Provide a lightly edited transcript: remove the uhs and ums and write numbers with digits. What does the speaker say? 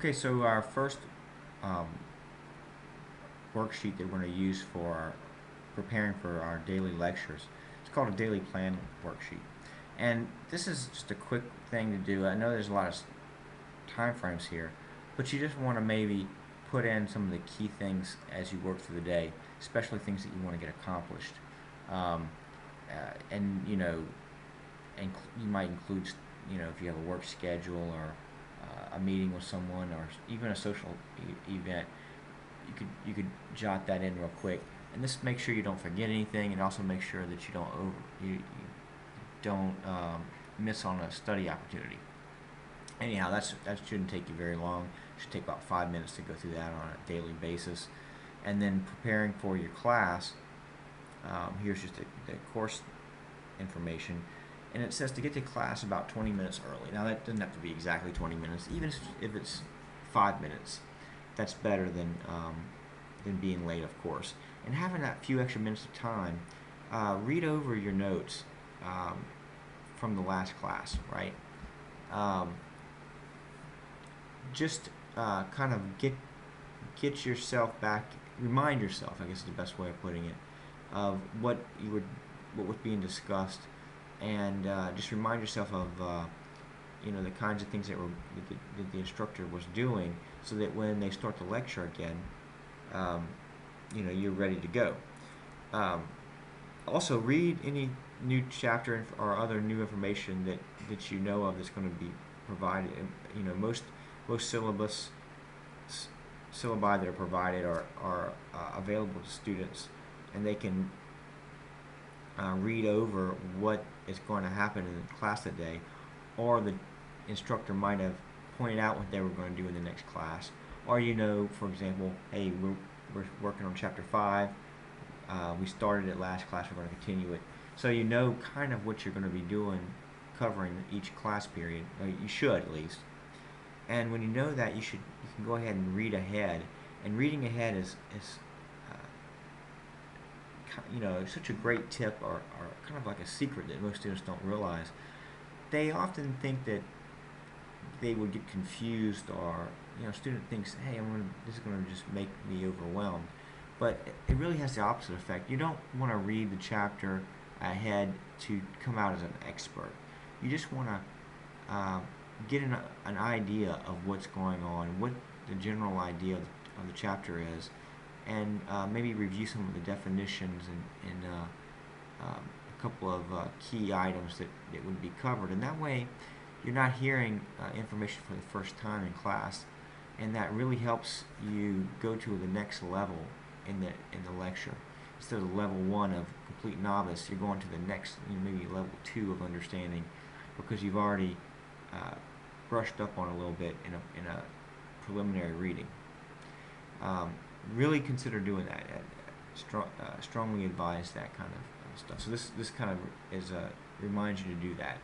Okay, so our first um, worksheet that we're going to use for preparing for our daily lectures, it's called a daily plan worksheet. And this is just a quick thing to do. I know there's a lot of time frames here, but you just want to maybe put in some of the key things as you work through the day, especially things that you want to get accomplished. Um, and you might include, if you have a work schedule or a meeting with someone or even a social event, you could jot that in real quick, and this makes sure you don't forget anything, and also make sure that you don't miss on a study opportunity. Anyhow, that shouldn't take you very long. It should take about 5 minutes to go through that on a daily basis, and then preparing for your class. Here's just the course information, and it says to get to class about 20 minutes early. Now that doesn't have to be exactly 20 minutes, even if it's 5 minutes. That's better than being late, of course. And having that few extra minutes of time, read over your notes from the last class, right? Um, just kind of get yourself back, remind yourself, I guess is the best way of putting it, of what was being discussed, and just remind yourself of the kinds of things that the instructor was doing, so that when they start the lecture again, um, you're ready to go. Also, read any new chapter or other new information that you know of that's going to be provided. Most syllabi that are provided are available to students, and they can read over what is going to happen in the class that day, or the instructor might have pointed out what they were going to do in the next class, or for example, hey, we're working on chapter 5. We started it last class. We're going to continue it, so kind of what you're going to be doing, covering each class period. Or you should at least. And when you know that, you can go ahead and read ahead. And reading ahead is such a great tip, or kind of like a secret that most students don't realize. They often think that they would get confused, or student thinks, hey, this is going to just make me overwhelmed. But it really has the opposite effect. You don't want to read the chapter ahead to come out as an expert. You just want to get an idea of what's going on, what the general idea of the chapter is, and maybe review some of the definitions and a couple of key items that would be covered. And that way, you're not hearing information for the first time in class, and that really helps you go to the next level in the lecture. Instead of level 1 of complete novice, you're going to the next, maybe level 2 of understanding, because you've already brushed up on a little bit in a preliminary reading. Really consider doing that. Strongly advise that kind of stuff. So this kind of reminds you to do that.